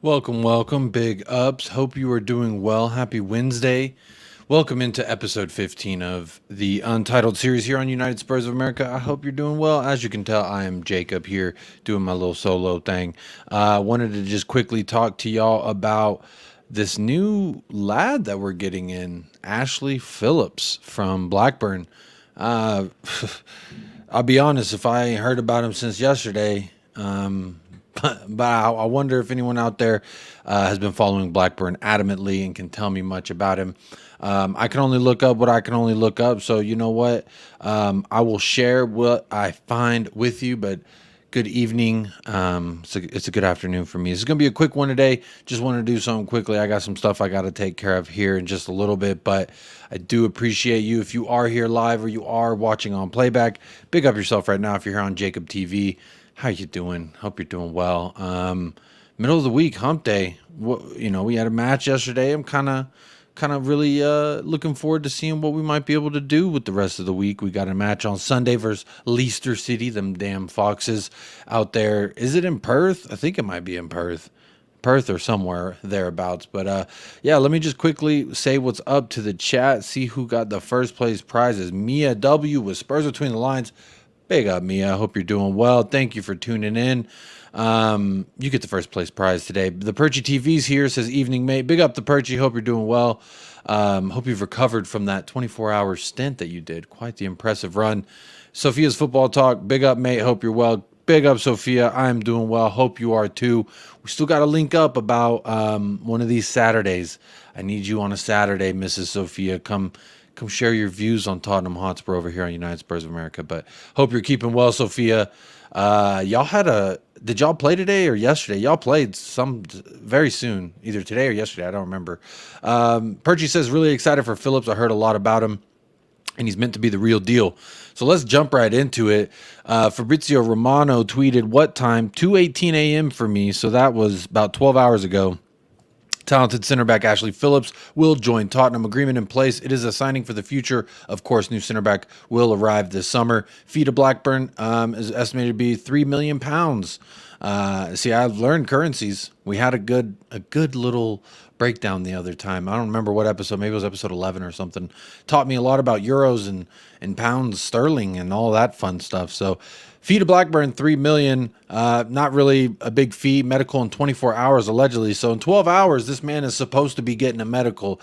Welcome, big ups. Hope you are doing well. Happy Wednesday. Welcome into episode 15 of the Untitled series here on United Spurs of America. I hope you're doing well. As you can tell, I am Jacob here doing my little solo thing. Wanted to just quickly talk to y'all about this new lad that we're getting in, Ashley Phillips from Blackburn. I'll be honest, if I ain't heard about him since yesterday, but I wonder if anyone out there has been following Blackburn adamantly and can tell me much about him. I can only look up what I can only look up. So you know what? I will share what I find with you, but good evening. It's a good afternoon for me. This is going to be a quick one today. Just want to do something quickly. I got some stuff I got to take care of here in just a little bit, but I do appreciate you. If you are here live or you are watching on playback, big up yourself right now. If you're here on Jacob TV, how you doing? Hope you're doing well. Middle of the week, hump day. We had a match yesterday. I'm kind of really looking forward to seeing what we might be able to do with the rest of the week. We got a match on Sunday versus Leicester City, them damn Foxes out there. Is it in Perth? I think it might be in Perth or somewhere thereabouts. But yeah, let me just quickly say what's up to the chat. See who got the first place prizes. Mia W with Spurs Between the Lines. Big up, Mia. I hope you're doing well. Thank you for tuning in. You get the first place prize today. The Perchy TV's here, says evening, mate. Big up the Perchy. Hope you're doing well. Hope you've recovered from that 24-hour stint that you did. Quite the impressive run. Sophia's Football Talk. Big up, mate. Hope you're well. Big up, Sophia. I am doing well. Hope you are too. We still got to link up about one of these Saturdays. I need you on a Saturday, Mrs. Sophia. Come share your views on Tottenham Hotspur over here on United Spurs of America. But hope you're keeping well, Sophia. Did y'all play today or yesterday? Y'all played some very soon, either today or yesterday. I don't remember. Perchy says, really excited for Phillips. I heard a lot about him, and he's meant to be the real deal. So let's jump right into it. Fabrizio Romano tweeted, what time? 2:18 a.m. for me. So that was about 12 hours ago. Talented center back Ashley Phillips will join Tottenham. Agreement in place. It is a signing for the future. Of course, new center back will arrive this summer. Fee to Blackburn is estimated to be £3 million. See, I've learned currencies. We had a good little breakdown the other time. I don't remember what episode. Maybe it was episode 11 or something. Taught me a lot about euros and pounds sterling and all that fun stuff. So fee to Blackburn, $3 million. Not really a big fee. Medical in 24 hours, allegedly. So in 12 hours, this man is supposed to be getting a medical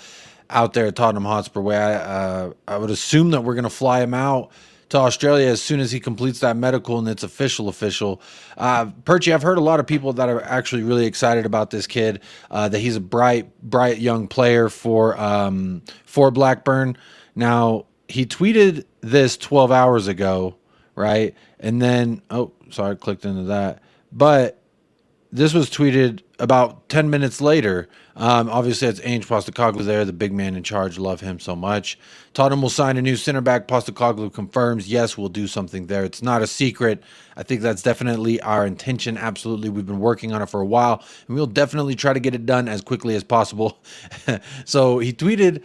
out there at Tottenham Hotspur. Where I would assume that we're going to fly him out to Australia as soon as he completes that medical and it's official. Perchy, I've heard a lot of people that are actually really excited about this kid, that he's a bright young player for Blackburn. Now, he tweeted this 12 hours ago, right? And then, I clicked into that. But this was tweeted about 10 minutes later. Obviously, it's Ange Postecoglou there, the big man in charge. Love him so much. Tottenham will sign a new center back. Postecoglou confirms, yes, we'll do something there. It's not a secret. I think that's definitely our intention. Absolutely. We've been working on it for a while, and we'll definitely try to get it done as quickly as possible. So he tweeted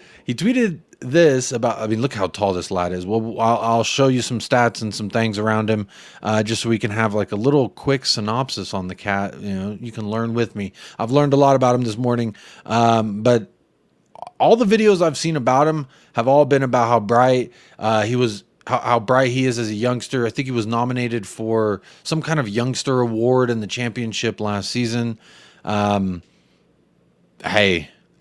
this about, I mean, look how tall this lad is. Well, I'll show you some stats and some things around him, just so we can have like a little quick synopsis on the cat. You can learn with me. I've learned a lot about him this morning, but all the videos I've seen about him have all been about how bright how bright he is as a youngster. I think he was nominated for some kind of youngster award in the championship last season. Hey,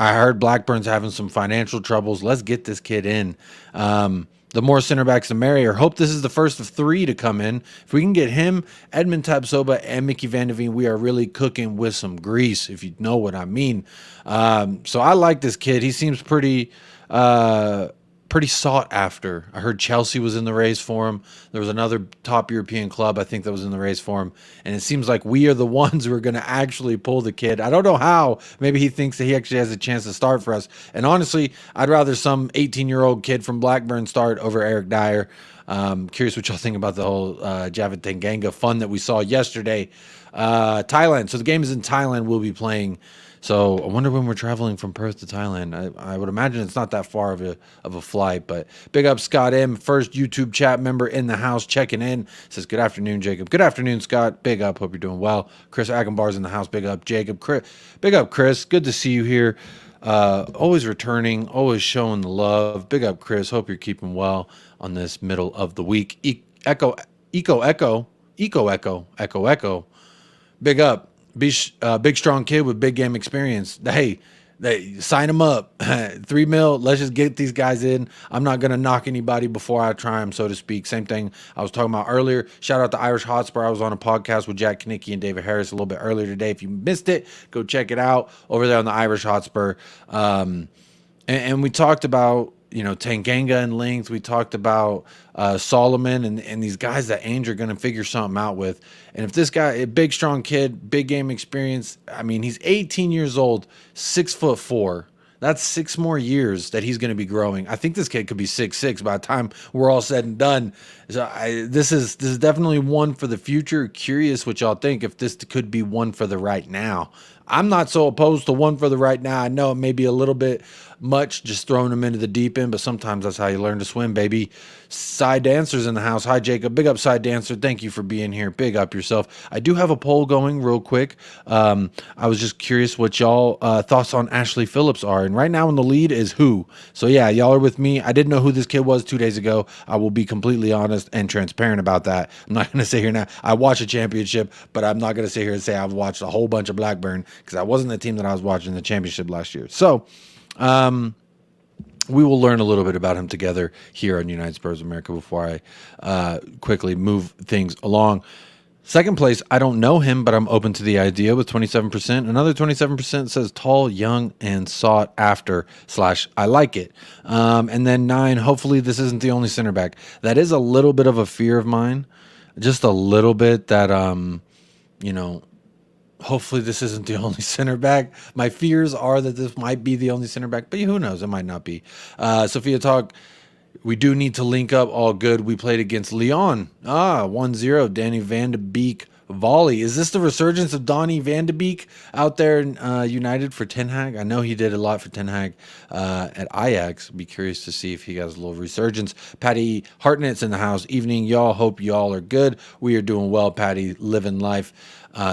I heard Blackburn's having some financial troubles. Let's get this kid in. The more center backs, the merrier. Hope this is the first of 3 to come in. If we can get him, Edmund Tapsoba, and Mickey Van de Veen, we are really cooking with some grease, if you know what I mean. So I like this kid. He seems pretty sought after. I heard Chelsea was in the race for him. There was another top European club, I think, that was in the race for him. And it seems like we are the ones who are going to actually pull the kid. I don't know how. Maybe he thinks that he actually has a chance to start for us. And honestly, I'd rather some 18-year-old kid from Blackburn start over Eric Dyer. Curious what y'all think about the whole Javid Tanganga fun that we saw yesterday. Thailand. So the game is in Thailand. We'll be playing So I wonder when we're traveling from Perth to Thailand. I would imagine it's not that far of a flight. But big up Scott M, first YouTube chat member in the house, checking in. Says good afternoon, Jacob. Good afternoon, Scott. Big up. Hope you're doing well. Chris Agambar's in the house. Big up, Jacob. Big up, Chris. Good to see you here. Always returning, always showing the love. Big up, Chris. Hope you're keeping well on this middle of the week. Echo. Big up. Big strong kid with big game experience. Hey, they sign him up. $3 million. Let's just get these guys in. I'm not gonna knock anybody before I try them, so to speak. Same thing I was talking about earlier. Shout out to Irish Hotspur. I was on a podcast with Jack Kanicki and David Harris a little bit earlier today. If you missed it, go check it out over there on the Irish Hotspur. And we talked about, Tanganga and length. We talked about Solomon and these guys that Ainge are going to figure something out with. And if this guy, a big, strong kid, big game experience, I mean, he's 18 years old, 6'4". That's 6 more years that he's going to be growing. I think this kid could be 6'6" by the time we're all said and done. So this is definitely one for the future. Curious what y'all think, if this could be one for the right now. I'm not so opposed to one for the right now. I know it may be a little bit much just throwing them into the deep end, but sometimes that's how you learn to swim, baby. Side Dancer's in the house. Hi, Jacob. Big up, Side Dancer. Thank you for being here. Big up yourself. I do have a poll going real quick. I was just curious what y'all thoughts on Ashley Phillips are. And right now in the lead is who? So yeah, y'all are with me. I didn't know who this kid was 2 days ago. I will be completely honest and transparent about that. I'm not going to sit here now. I watch a championship, but I'm not going to sit here and say I've watched a whole bunch of Blackburn, because I wasn't the team that I was watching the championship last year. So we will learn a little bit about him together here on United Spurs America before I quickly move things along. Second place, I don't know him, but I'm open to the idea with 27%. Another 27% says tall, young, and sought after / I like it. And then 9, hopefully this isn't the only center back. That is a little bit of a fear of mine. Just a little bit that, hopefully this isn't the only center back. My fears are that this might be the only center back, but who knows? It might not be. Sophia Talk, we do need to link up. All good. We played against Lyon. 1-0. Danny Van de Beek volley. Is this the resurgence of Donny Van de Beek out there in United for Ten Hag? I know he did a lot for Ten Hag at Ajax. Be curious to see if he has a little resurgence. Patty Hartnett's in the house. Evening, y'all. Hope y'all are good. We are doing well, Patty. Living life.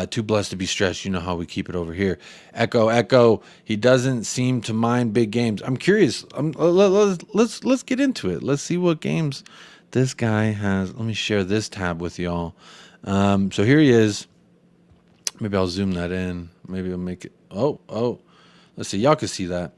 Too blessed to be stressed. You know how we keep it over here. Echo. He doesn't seem to mind big games. I'm curious. Let's get into it. Let's see what games this guy has. Let me share this tab with y'all. So here he is. Maybe I'll zoom that in. Maybe I'll make it. Oh. Let's see. Y'all can see that.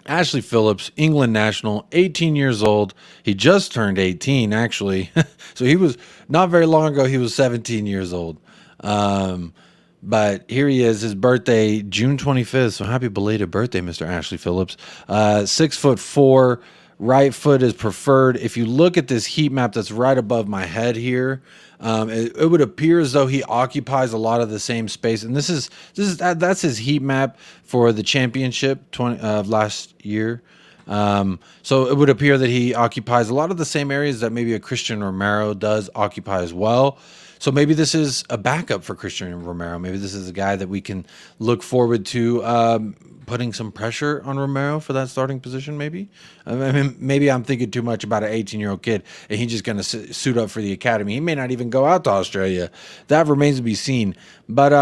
Ashley Phillips, England national, 18 years old. He just turned 18, actually. So he was, not very long ago, he was 17 years old. But here he is, his birthday, June 25th. So happy belated birthday, Mr. Ashley Phillips. 6'4", right foot is preferred. If you look at this heat map that's right above my head here, it would appear as though he occupies a lot of the same space. And that's his heat map for the championship of last year. So it would appear that he occupies a lot of the same areas that maybe a Christian Romero does occupy as well. So maybe this is a backup for Christian Romero. Maybe this is a guy that we can look forward to putting some pressure on Romero for that starting position, maybe. I mean, maybe I'm thinking too much about an 18-year-old kid, and he's just going to suit up for the academy. He may not even go out to Australia. That remains to be seen. But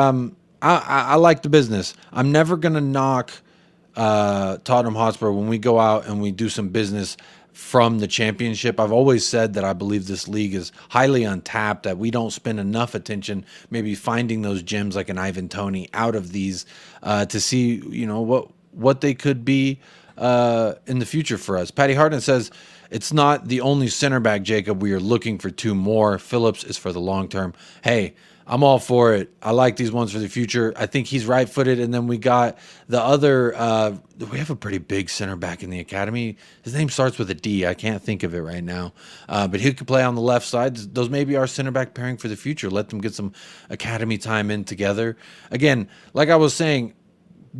I like the business. I'm never going to knock Tottenham Hotspur when we go out and we do some business from the championship. I've always said that I believe this league is highly untapped, that we don't spend enough attention maybe finding those gems like an Ivan Toney out of these to see, what they could be in the future for us. Patty Harden says, it's not the only center back, Jacob. We are looking for 2 more. Phillips is for the long term. Hey, I'm all for it. I like these ones for the future. I think he's right-footed. And then we got the other, we have a pretty big center back in the academy. His name starts with a D. I can't think of it right now. But he could play on the left side. Those may be our center back pairing for the future. Let them get some academy time in together. Again, like I was saying,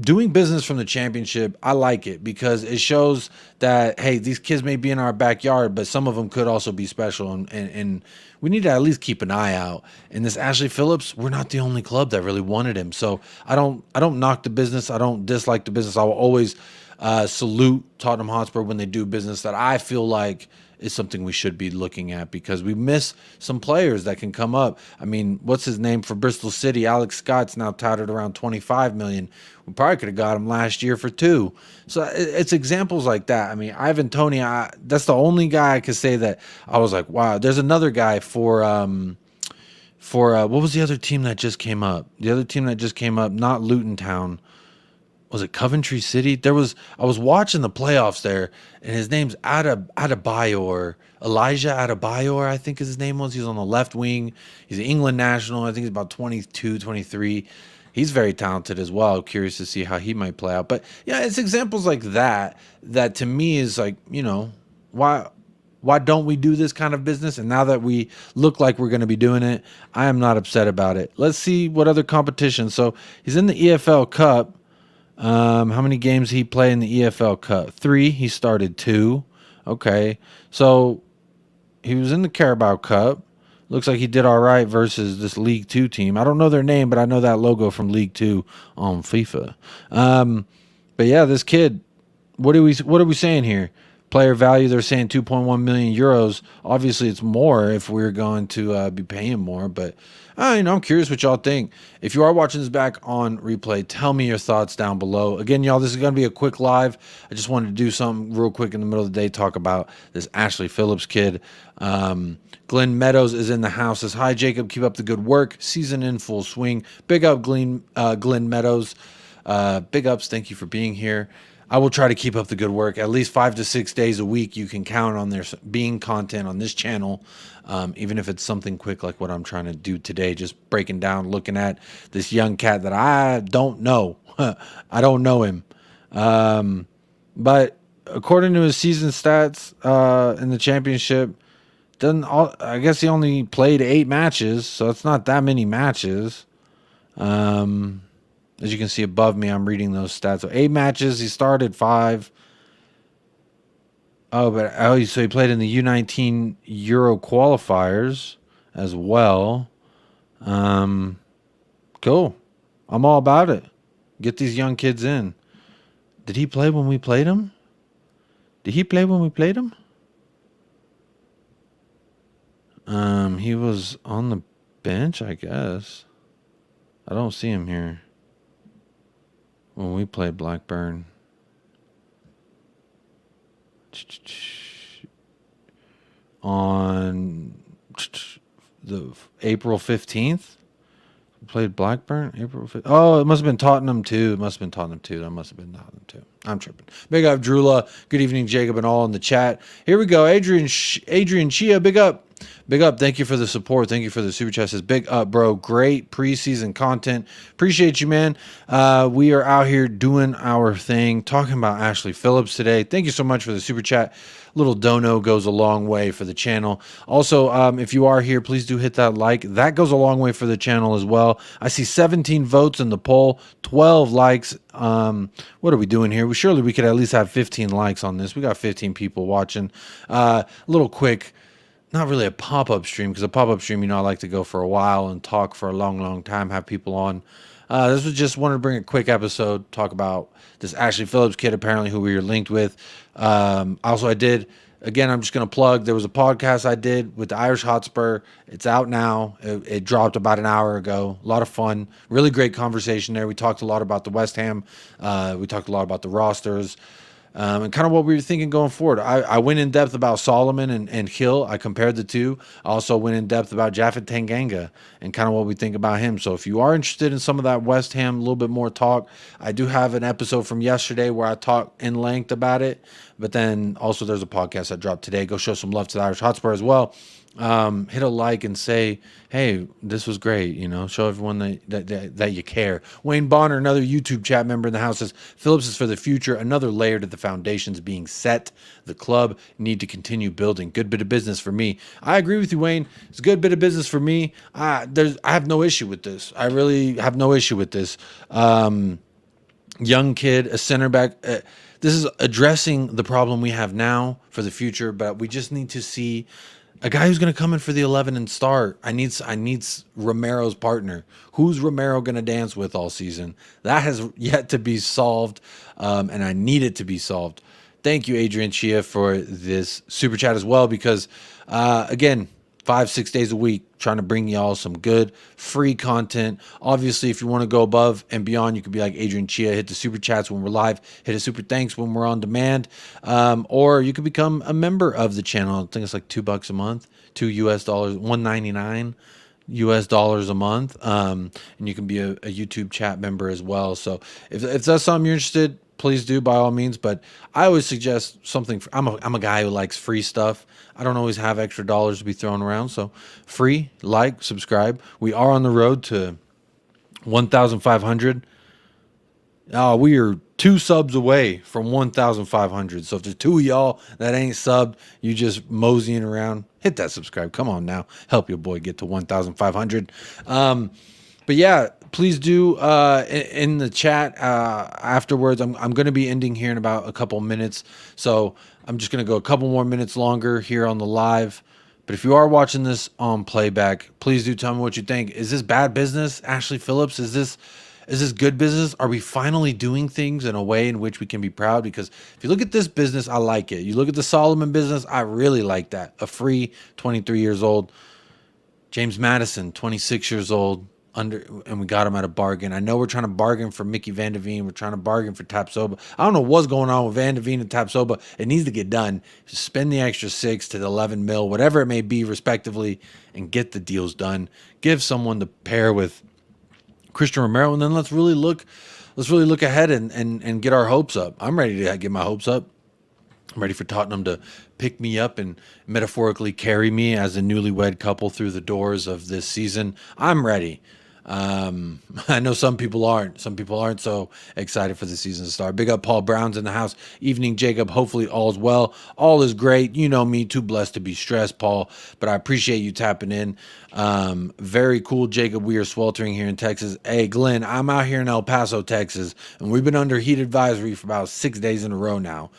doing business from the championship, I like it because it shows that, hey, these kids may be in our backyard, but some of them could also be special, and we need to at least keep an eye out. And this Ashley Phillips, we're not the only club that really wanted him, so I don't knock the business, I don't dislike the business. I will always salute Tottenham Hotspur when they do business that I feel like is something we should be looking at, because we miss some players that can come up. I mean, what's his name for Bristol City? Alex Scott's now touted around 25 million. We probably could have got him last year for 2. So it's examples like that. I mean, Ivan Toney, that's the only guy I could say that I was like, wow. There's another guy for what was the other team that just came up? The other team that just came up, not Luton Town. Was it Coventry City? I was watching the playoffs there, and his name's Adebayor, Elijah Adebayor, I think his name was. He's on the left wing. He's an England national. I think he's about 22, 23. He's very talented as well. Curious to see how he might play out. But yeah, it's examples like that to me is like, why don't we do this kind of business? And now that we look like we're going to be doing it, I am not upset about it. Let's see what other competition. So he's in the EFL Cup. How many games he played in the EFL Cup? 3. He started 2. Okay. So he was in the Carabao Cup. Looks like he did all right versus this League 2 team. I don't know their name, but I know that logo from League 2 on FIFA. But yeah, this kid, what are we saying here? Player value, they're saying 2.1 million euros. Obviously, it's more if we're going to be paying more. But I'm curious what y'all think. If you are watching this back on replay, tell me your thoughts down below. Again, y'all, this is going to be a quick live. I just wanted to do something real quick in the middle of the day, talk about this Ashley Phillips kid. Glenn Meadows is in the house. Says, hi, Jacob. Keep up the good work. Season in full swing. Big up, Glenn Meadows. Big ups. Thank you for being here. I will try to keep up the good work. At least 5 to 6 days a week, you can count on there being content on this channel, even if it's something quick like what I'm trying to do today, just breaking down, looking at this young cat that I don't know. I don't know him. But according to his season stats in the championship, I guess he only played 8 matches, so it's not that many matches. As you can see above me, I'm reading those stats. So 8 matches, he started 5. So he played in the U19 Euro qualifiers as well. Cool. I'm all about it. Get these young kids in. Did he play when we played him? He was on the bench, I guess. I don't see him here. When we played Blackburn. On the April 15th. We played Blackburn. April 15th. Oh, it must have been Tottenham too. That must have been Tottenham too. I'm tripping. Big up, Drula. Good evening, Jacob, and all in the chat. Here we go. Adrian Chia, big up. Big up. Thank you for the support. Thank you for the super chat. Says, big up, bro. Great preseason content. Appreciate you, man. We are out here doing our thing, talking about Ashley Phillips today. Thank you so much for the super chat. Little dono goes a long way for the channel. Also, if you are here, please do hit that like. That goes a long way for the channel as well. I see 17 votes in the poll, 12 likes. What are we doing here? Surely we could at least have 15 likes on this. We got 15 people watching. Little quick, not really a pop-up stream, because a pop-up stream, I like to go for a while and talk for a long, long time, have people on. This was just wanted to bring a quick episode, talk about this Ashley Phillips kid, apparently, who we were linked with. Also, I did, again, I'm just going to plug, there was a podcast I did with the Irish Hotspur. It's out now. It dropped about an hour ago. A lot of fun. Really great conversation there. We talked a lot about the West Ham. We talked a lot about the rosters. And kind of what we were thinking going forward. I went in depth about Solomon and Hill. I compared the two. I also went in depth about Japhet Tanganga and kind of what we think about him. So if you are interested in some of that West Ham, a little bit more talk, I do have an episode from yesterday where I talk in length about it. But then also there's a podcast that dropped today. Go show some love to the Irish Hotspur as well. Hit a like and say, hey, this was great. Show everyone that you care. Wayne Bonner, another YouTube chat member in the house, says, Phillips is for the future. Another layer to the foundations being set. The club need to continue building. Good bit of business for me. I agree with you, Wayne. It's a good bit of business for me. I have no issue with this. I really have no issue with this. young kid, a center back. This is addressing the problem we have now for the future, but we just need to see a guy who's going to come in for the 11 and start. I need Romero's partner. Who's Romero going to dance with all season? That has yet to be solved, and I need it to be solved. Thank you, Adrian Chia, for this super chat as well, because again, 5-6 days a week trying to bring y'all some good free content. Obviously, if you want to go above and beyond, you could be like Adrian Chia, hit the super chats when we're live, hit a super thanks when we're on demand, or you could become a member of the channel. I think it's like $2 a month, $2 $1.99 US dollars a month, and you can be a YouTube chat member as well. So if that's something you're interested, please do by all means. But I always suggest something. I'm a guy who likes free stuff. I don't always have extra dollars to be thrown around. So free, like, subscribe. We are on the road to 1,500. We are 2 subs away from 1,500. So if there's 2 of y'all that ain't subbed, you just moseying around, hit that subscribe. Come on now, help your boy get to 1,500. But yeah, please do in the chat afterwards. I'm going to be ending here in about a couple minutes, so I'm just going to go a couple more minutes longer here on the live. But if you are watching this on playback, please do tell me what you think. Is this bad business, Ashley Phillips? Is this good business? Are we finally doing things in a way in which we can be proud? Because if you look at this business, I like it. You look at the Solomon business, I really like that. A free 23 years old. James Maddison, 26 years old. And we got him at a bargain. I know we're trying to bargain for Mickey Van de Veen. We're trying to bargain for Tapsoba. I don't know what's going on with Van de Veen and Tapsoba. It needs to get done. Just spend the extra 6 to the 11 mil, whatever it may be, respectively, and get the deals done. Give someone to pair with Christian Romero, and then let's really look ahead and get our hopes up. I'm ready to get my hopes up. I'm ready for Tottenham to pick me up and metaphorically carry me as a newlywed couple through the doors of this season. I'm ready. I know some people aren't. Some people aren't so excited for the season to start. Big up Paul Brown's in the house. Evening, Jacob. Hopefully all's well. All is great. You know me, too blessed to be stressed, Paul. But I appreciate you tapping in. Very cool, Jacob. We are sweltering here in Texas. Hey, Glenn, I'm out here in El Paso, Texas, and we've been under heat advisory for about 6 days in a row now.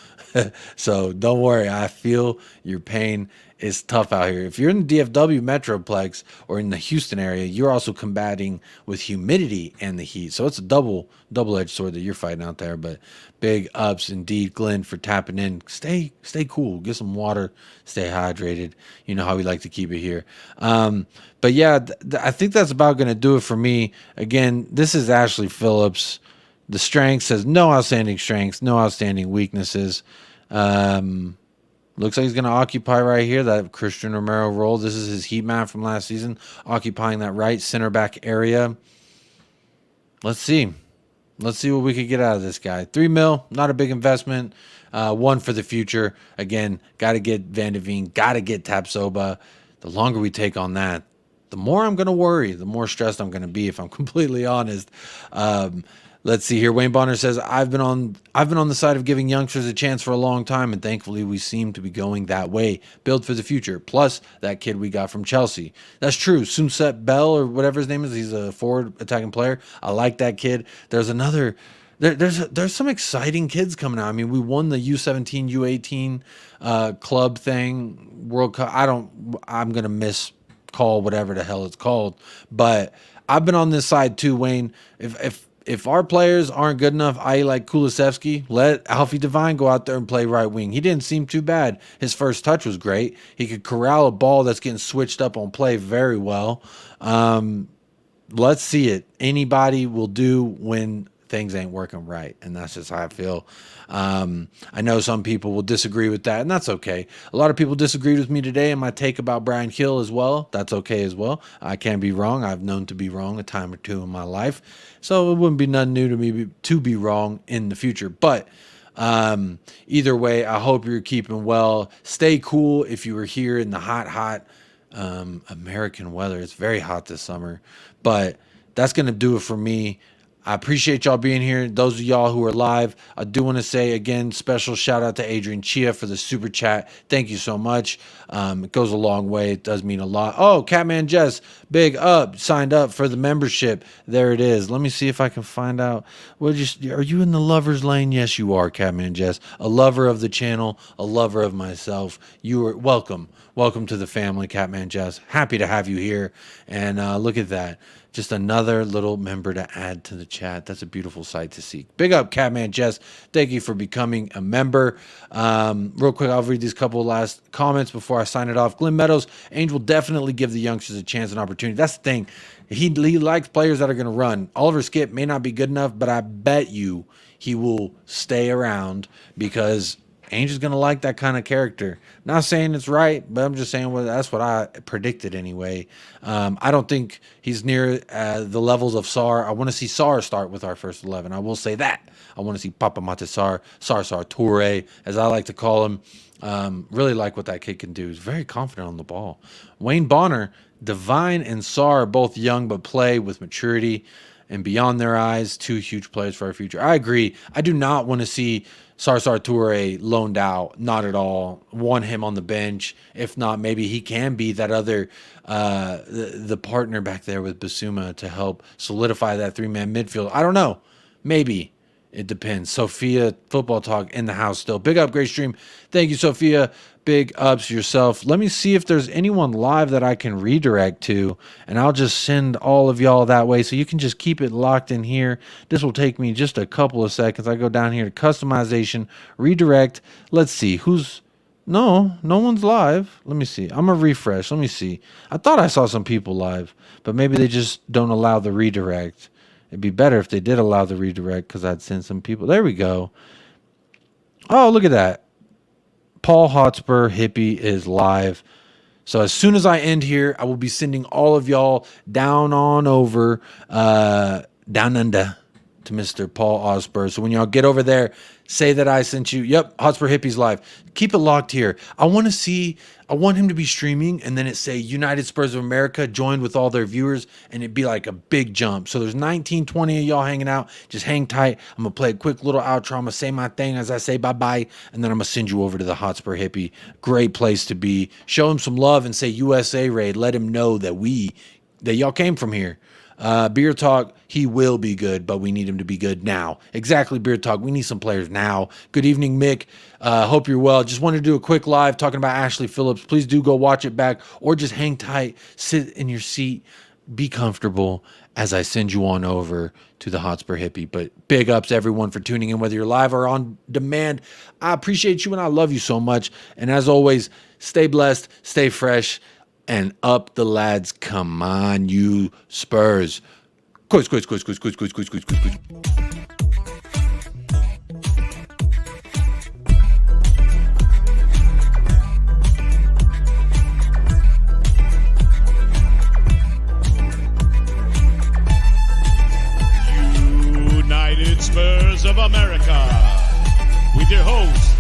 So don't worry. I feel your pain. It's tough out here. If you're in the DFW Metroplex or in the Houston area, you're also combating with humidity and the heat. So it's a double-edged sword that you're fighting out there. But big ups indeed, Glenn, for tapping in. Stay cool. Get some water. Stay hydrated. You know how we like to keep it here. But yeah, I think that's about going to do it for me. Again, this is Ashley Phillips. The strength says no outstanding strengths, no outstanding weaknesses. Looks like he's going to occupy right here, that Christian Romero role. This is his heat map from last season, occupying that right center back area. Let's see. Let's see what we could get out of this guy. 3 mil, not a big investment. One for the future. Again, got to get Van de Veen, got to get Tapsoba. The longer we take on that, the more I'm going to worry, the more stressed I'm going to be, if I'm completely honest. Let's see here. Wayne Bonner says, I've been on the side of giving youngsters a chance for a long time, and thankfully we seem to be going that way. Build for the future. Plus that kid we got from Chelsea. That's true. Sunset Bell, or whatever his name is, he's a forward attacking player. I like that kid. There's another. There's some exciting kids coming out. I mean, we won the U17, U18 club thing, World Cup. I'm gonna miscall whatever the hell it's called, but I've been on this side too, Wayne. If our players aren't good enough, i.e. like KULUSEVSKI, let Alfie Devine go out there and play right wing. He didn't seem too bad. His first touch was great. He could corral a ball that's getting switched up on play very well. Let's see it. Anybody will do when things ain't working right, and that's just how I feel. I know some people will disagree with that, and that's okay. A lot of people disagreed with me today in my take about Brian Hill as well. That's okay as well. I can be wrong. I've known to be wrong a time or two in my life, so it wouldn't be nothing new to me to be wrong in the future. But either way, I hope you're keeping well. Stay cool if you were here in the hot American weather. It's very hot this summer, but that's going to do it for me. I appreciate y'all being here. Those of y'all who are live, I do want to say again, special shout out to Adrian Chia for the super chat. Thank you so much. It goes a long way. It does mean a lot. Oh, Catman Jess, big up, signed up for the membership. There it is. Let me see if I can find out. Are you in the lover's lane? Yes, you are, Catman Jess. A lover of the channel, a lover of myself. You are welcome. Welcome to the family, Catman Jess. Happy to have you here. And look at that. Just another little member to add to the chat. That's a beautiful sight to see. Big up, Catman Jess. Thank you for becoming a member. Real quick, I'll read these couple last comments before I sign it off. Glenn Meadows, Ainge will definitely give the youngsters a chance and opportunity. That's the thing. He likes players that are going to run. Oliver Skip may not be good enough, but I bet you he will stay around because Ainge is going to like that kind of character. Not saying it's right, but I'm just saying that's what I predicted anyway. I don't think he's near the levels of Sarr. I want to see Sarr start with our first 11. I will say that. I want to see Papa Mate Sarr Toure, as I like to call him. Really like what that kid can do. He's very confident on the ball. Wayne Bonner, Divine and Sarr are both young but play with maturity and beyond their eyes. Two huge players for our future. I agree. I do not want to see Sarr Toure loaned out. Not at all. Want him on the bench. If not, maybe he can be that other the partner back there with Bissouma to help solidify that three-man midfield. I don't know. Maybe. It depends. Sophia, Football Talk in the house still. Big up, great stream. Thank you, Sophia. Big ups yourself. Let me see if there's anyone live that I can redirect to, and I'll just send all of y'all that way so you can just keep it locked in here. This will take me just a couple of seconds. I go down here to customization, redirect. Let's see. No one's live. Let me see. I'm going to refresh. Let me see. I thought I saw some people live, but maybe they just don't allow the redirect. It'd be better if they did allow the redirect because I'd send some people. There we go. Oh, look at that. Paul Hotspur Hippie is live. So as soon as I end here, I will be sending all of y'all down on over, down under to Mr. Paul Hotspur. So when y'all get over there, say that I sent you. Yep, Hotspur Hippie's live. Keep it locked here. I want him to be streaming and then it say United Spurs of America joined with all their viewers and it'd be like a big jump. So there's 19, 20 of y'all hanging out. Just hang tight. I'm going to play a quick little outro. I'm going to say my thing as I say bye-bye and then I'm going to send you over to the Hotspur Hippie. Great place to be. Show him some love and say USA Raid. Let him know that y'all came from here. Beer Talk, he will be good, but we need him to be good now. Exactly, Beer Talk. We need some players now. Good evening, Mick. Hope you're well. Just wanted to do a quick live talking about Ashley Phillips. Please do go watch it back or just hang tight, sit in your seat, be comfortable as I send you on over to the Hotspur Hippie. But big ups, everyone, for tuning in, whether you're live or on demand. I appreciate you and I love you so much. And as always, stay blessed, stay fresh. And up the lads. Come on, you Spurs. Coys. United Spurs of America with your host,